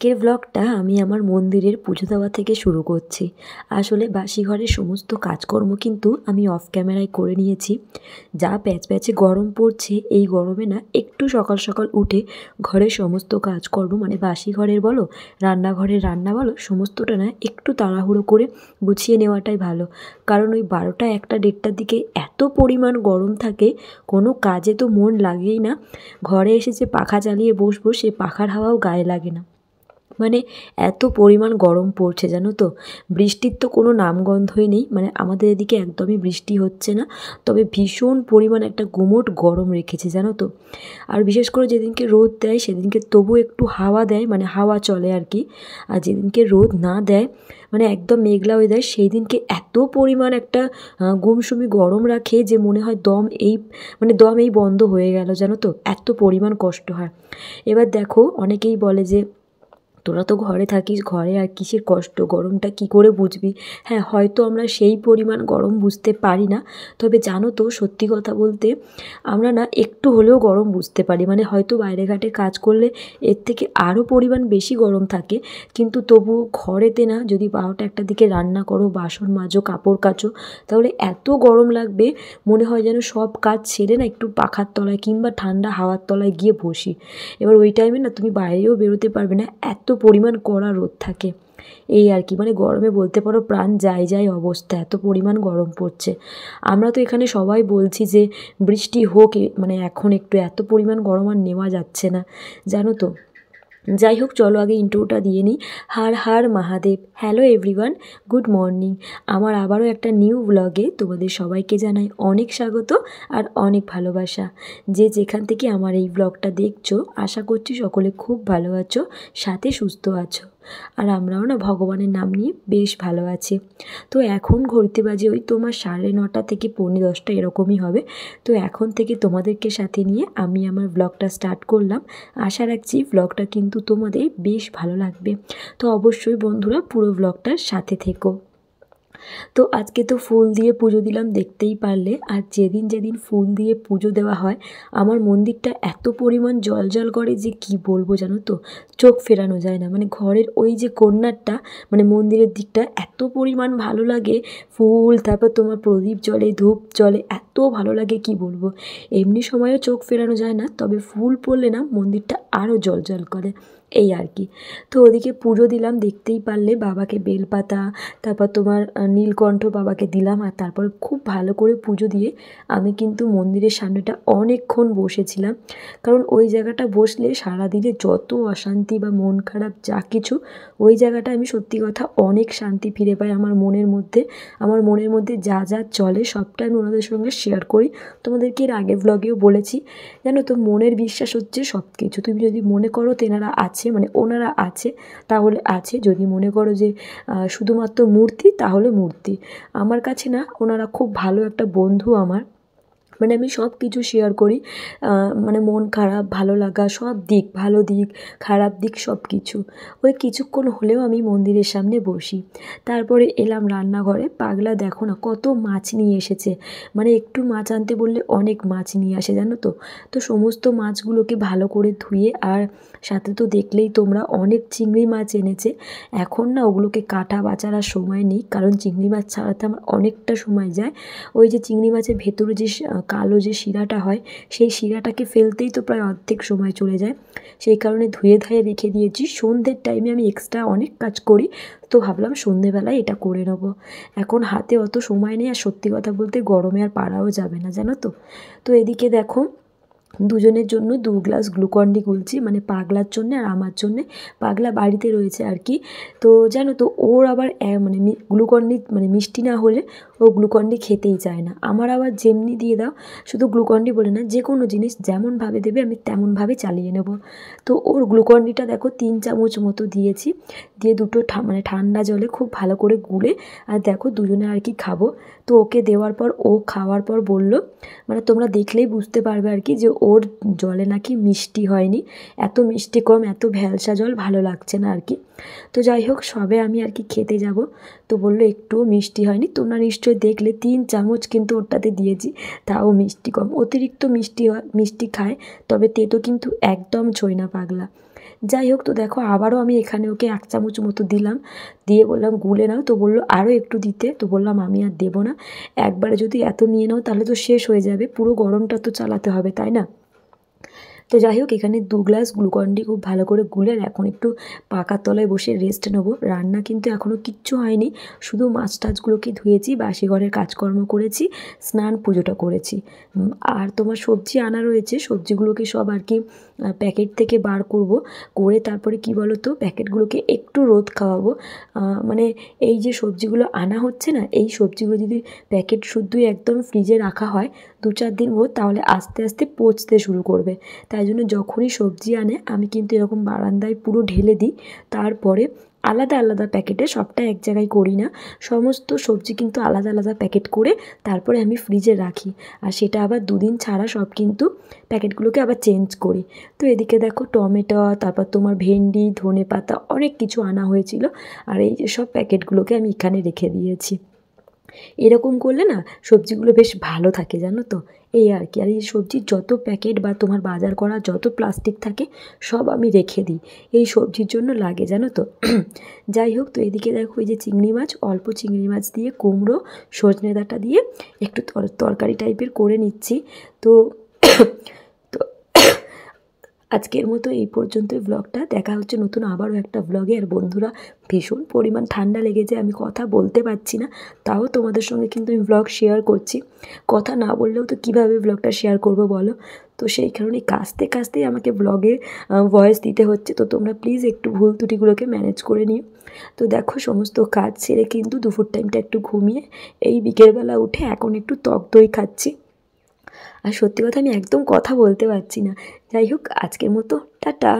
আজকের ব্লগটা আমি আমার মন্দিরের পুজো দেওয়া থেকে শুরু করছি। আসলে বাসি ঘরের সমস্ত কাজকর্ম কিন্তু আমি অফ ক্যামেরায় করে নিয়েছি। যা প্যাচপ্যাচে গরম পড়ছে, এই গরমে না একটু সকাল সকাল উঠে ঘরের সমস্ত কাজকর্ম মানে বাসি ঘরের বলো, রান্নাঘরের রান্না বলো, সমস্তটা না একটু তাড়াহুড়ো করে গুছিয়ে নেওয়াটাই ভালো। কারণ ওই 12টা 1টা 1:30টার দিকে এত পরিমাণ গরম থাকে, কোনো কাজে তো মন লাগেই না। ঘরে এসে যে পাখা চালিয়ে বসবো, সে পাখার হাওয়াও গায়ে লাগে না। মানে এত পরিমাণ গরম পড়ছে জানো তো। বৃষ্টির তো কোনো নামগন্ধই নেই, মানে আমাদের এদিকে একদমই বৃষ্টি হচ্ছে না। তবে ভীষণ পরিমাণ একটা গুমোট গরম রেখেছে জানো তো। আর বিশেষ করে যেদিনকে রোদ দেয় সেদিনকে তবু একটু হাওয়া দেয়, মানে হাওয়া চলে আর কি। আর যেদিনকে রোদ না দেয়, মানে একদম মেঘলা হয়ে দেয়, সেই দিনকে এত পরিমাণ একটা গুমসুমি গরম রাখে যে মনে হয় দম এই বন্ধ হয়ে গেল জানো তো, এত পরিমাণ কষ্ট হয়। এবার দেখো, অনেকেই বলে যে তোরা তো ঘরে থাকিস, ঘরে আর কিসের কষ্ট, গরমটা কি করে বুঝবি। হ্যাঁ, হয়তো আমরা সেই পরিমাণ গরম বুঝতে পারি না, তবে জানো তো সত্যি কথা বলতে আমরা না একটু হলেও গরম বুঝতে পারি। মানে হয়তো বাইরে ঘাটে কাজ করলে এর থেকে আরও পরিমাণ বেশি গরম থাকে, কিন্তু তবু ঘরেতে না যদি 12টা 1টার দিকে রান্না করো, বাসন মাজো, কাপড় কাচো, তাহলে এত গরম লাগবে মনে হয় যেন সব কাজ ছেড়ে না একটু পাখার তলায় কিংবা ঠান্ডা হাওয়ার তলায় গিয়ে বসি। এবার ওই টাইমে না তুমি বাইরেও বেরোতে পারবে না, এত পরিমাণ কড়া রোদ থাকে। এই আর কি, মানে গরমে বলতে পারো প্রাণ যায় অবস্থা, এত পরিমাণ গরম পড়ছে। আমরা তো এখানে সবাই বলছি যে বৃষ্টি হোক, মানে এখন একটু এত পরিমাণ গরম আর নেওয়া যাচ্ছে না জানো তো। যাই হোক, চলো আগে ইন্ট্রোটা দিয়ে নিই। Har Har Mahadev. Hello everyone, good morning. আমার আবারও একটা নিউ ব্লগে তোমাদের সবাইকে জানাই অনেক স্বাগত আর অনেক ভালোবাসা। যে যেখান থেকে আমার এই ব্লগটা দেখছো, আশা করছি সকলে খুব ভালো আছো, সাথে সুস্থ আছো। আর আমরাও না ভগবানের নাম নিয়ে বেশ ভালো আছি। তো এখন ঘড়িতে বাজে ওই তোমার 9:30 থেকে 10:45 এরকমই হবে। তো এখন থেকে তোমাদেরকে সাথে নিয়ে আমি আমার ব্লগটা স্টার্ট করলাম। আশা রাখছি ব্লগটা কিন্তু তোমাদের বেশ ভালো লাগবে। তো অবশ্যই বন্ধুরা পুরো ব্লগটার সাথে থেকো। তো আজকে তো ফুল দিয়ে পুজো দিলাম, দেখতেই পারলে। আর যেদিন যেদিন ফুল দিয়ে পুজো দেওয়া হয়, আমার মন্দিরটা এত পরিমাণ জল করে যে কি বলবো জানো তো, চোখ ফেরানো যায় না। মানে ঘরের ওই যে কর্নারটা, মানে মন্দিরের দিকটা এত পরিমাণ ভালো লাগে। ফুল, তারপর তোমার প্রদীপ জ্বলে, ধূপ জ্বলে, এত ভালো লাগে কি বলবো। এমনি সময়ও চোখ ফেরানো যায় না, তবে ফুল পড়লে না মন্দিরটা আরও জল করে, এই আর কি। তো ওদিকে পুজো দিলাম, দেখতেই পারলে। বাবাকে বেলপাতা, তারপর তোমার নীলকণ্ঠ বাবাকে দিলাম। আর তারপর খুব ভালো করে পুজো দিয়ে আমি কিন্তু মন্দিরের সামনেটা অনেকক্ষণ বসেছিলাম। কারণ ওই জায়গাটা বসলে সারাদিনে যত অশান্তি বা মন খারাপ যা কিছু, ওই জায়গাটা আমি সত্যি কথা অনেক শান্তি ফিরে পাই আমার মনের মধ্যে। আমার মনের মধ্যে যা যা চলে সবটা আমি ওনাদের সঙ্গে শেয়ার করি। তোমাদেরকে এর আগের ব্লগেও বলেছি, জানো তো মনের বিশ্বাস হচ্ছে সব কিছু। তুমি যদি মনে করো তেনারা আছে, মানে ওনারা আছে, তাহলে আছে। যদি মনে করো যে শুধুমাত্র মূর্তি, তাহলে মূর্তি। আমার কাছে না ওনারা খুব ভালো একটা বন্ধু আমার। মানে আমি সব কিছু শেয়ার করি, মানে মন খারাপ ভালো লাগা সব দিক, ভালো দিক খারাপ দিক সব কিছু। ওই কিছুক্ষণ হলেও আমি মন্দিরের সামনে বসি। তারপরে এলাম রান্নাঘরে। পাগলা দেখো না কত মাছ নিয়ে এসেছে, মানে একটু মাছ আনতে বললে অনেক মাছ নিয়ে আসে জানো তো। তো সমস্ত মাছগুলোকে ভালো করে ধুয়ে, আর সাথে তো দেখলেই তোমরা অনেক চিংড়ি মাছ এনেছে। এখন না ওগুলোকে কাটা বাছার আর সময় নেই, কারণ চিংড়ি মাছ ছাড়াতে আমার অনেকটা সময় যায়। ওই যে চিংড়ি মাছের ভেতরে যে কালো যে শিরাটা হয়, সেই শিরাটাকে ফেলতেই তো প্রায় অর্ধেক সময় চলে যায়। সেই কারণে ধুয়ে ধায়ে রেখে দিয়েছি। সন্ধ্যের টাইমে আমি এক্সট্রা অনেক কাজ করি, তো ভাবলাম সন্ধ্যেবেলায় এটা করে নেবো। এখন হাতে অত সময় নেই, আর সত্যি কথা বলতে গরমে আর পারাও যাবে না জানো তো। তো এদিকে দেখো, দুজনের জন্য 2 গ্লাস গ্লুকন-ডি গুলছি, মানে পাগলার জন্যে আর আমার জন্যে। পাগলা বাড়িতে রয়েছে আর কি। তো জানো তো ওর আবার মানে গ্লুকন-ডি মানে মিষ্টি না হলে ও গ্লুকন-ডি খেতেই চায় না। আমার আবার যেমনি দিয়ে দাও, শুধু গ্লুকন-ডি বলে না, যে কোনো জিনিস যেমনভাবে দেবে আমি তেমনভাবে চালিয়ে নেব। তো ওর গ্লুকন-ডিটা দেখো 3 চামচ মতো দিয়েছি, দিয়ে দুটো মানে ঠান্ডা জলে খুব ভালো করে গুলে, আর দেখো দুজনে আর কি খাবো। তো ওকে দেওয়ার পর, ও খাওয়ার পর বলল, মানে তোমরা দেখলেই বুঝতে পারবে আর কি, যে ওর জলে নাকি মিষ্টি হয়নি, এত মিষ্টি কম, এত ভ্যালসা জল ভালো লাগছে না আর কি। তো যাই হোক, সবে আমি আর কি খেতে যাব, তো বললো একটুও মিষ্টি হয়নি। তোমরা নিশ্চয়ই দেখলে 3 চামচ কিন্তু ওটাতে দিয়েছি, তাও মিষ্টি কম। অতিরিক্ত মিষ্টি খায়, তবে তেতো কিন্তু একদম ছোঁয় না পাগলা। যাই হোক, তো দেখো আবারও আমি এখানে ওকে 1 চামচ মতো দিলাম, দিয়ে বললাম গুলে নাও। তো বললো আরও একটু দিতে। তো বললাম আমি আর দেবো না, একবারে যদি এত নিয়ে নাও তাহলে তো শেষ হয়ে যাবে, পুরো গরমটা তো চালাতে হবে, তাই না? তো যাই হোক, এখানে 2 গ্লাস গ্লুকন-ডি খুব ভালো করে গুলে এখন একটু পাখার তলায় বসে রেস্ট নেবো। রান্না কিন্তু এখনও কিচ্ছু হয়নি, শুধু মাছ টাছগুলোকে ধুয়েছি, বাসি ঘরের কাজকর্ম করেছি, স্নান পুজোটা করেছি। আর তোমার সবজি আনা রয়েছে, সবজিগুলোকে সব আর কি প্যাকেট থেকে বার করব, করে তারপরে কি বলো তো, প্যাকেটগুলোকে একটু রোদ খাওয়াবো। মানে এই যে সবজিগুলো আনা হচ্ছে না, এই সবজিগুলো যদি প্যাকেট শুদ্ধই একদম ফ্রিজে রাখা হয় 2-4 দিন ভোর, তাহলে আস্তে আস্তে পচতে শুরু করবে। তাই জন্য যখনই সবজি আনে আমি কিন্তু এরকম বারান্দায় পুরো ঢেলে দিই। তারপরে আলাদা আলাদা প্যাকেটে, সবটা এক জায়গায় করি না, সমস্ত সবজি কিন্তু আলাদা আলাদা প্যাকেট করে তারপরে আমি ফ্রিজে রাখি। আর সেটা আবার 2 দিন ছাড়া সব কিন্তু প্যাকেটগুলোকে আবার চেঞ্জ করি। তো এদিকে দেখো টমেটো, তারপর তোমার ভেন্ডি, ধনেপাতা, অনেক কিছু আনা হয়েছিল, আর এই যে সব প্যাকেটগুলোকে আমি এখানে রেখে দিয়েছি। এরকম করলে না সবজিগুলো বেশ ভালো থাকে, জানো তো, এই আর কি। আর এই সবজির যত প্যাকেট বা তোমার বাজার করা যত প্লাস্টিক থাকে সব আমি রেখে দিই, এই সবজির জন্য লাগে, জানো তো। যাই হোক, তো এদিকে দেখো এই যে চিংড়ি মাছ, অল্প চিংড়ি মাছ দিয়ে কুমড়ো, সজনে ডাঁটা দিয়ে একটু তরকারি টাইপের করে নিচ্ছি। তো তো আজকের মতো এই পর্যন্তই ব্লগটা। দেখা হচ্ছে নতুন আবারও একটা ব্লগে। আর বন্ধুরা, ভীষণ পরিমাণ ঠান্ডা লেগেছে, আমি কথা বলতে পারছি না, তাও তোমাদের সঙ্গে কিন্তু আমি ব্লগ শেয়ার করছি। কথা না বললেও তো কীভাবে ব্লগটা শেয়ার করব বলো? তো সেই কারণে কাস্তে কাস্তেই আমাকে ব্লগে ভয়েস দিতে হচ্ছে। তো তোমরা প্লিজ একটু ভুল ত্রুটিগুলোকে ম্যানেজ করে নিও। তো দেখো সমস্ত কাজ সেরে কিন্তু দুপুর টাইমটা একটু ঘুমিয়ে এই বিকেলবেলা উঠে এখন একটু টক দই খাচ্ছি। আর সত্যি কথা, আমি একদম কথা বলতে পারছি না। যাই হোক, আজকের মতো টাটা।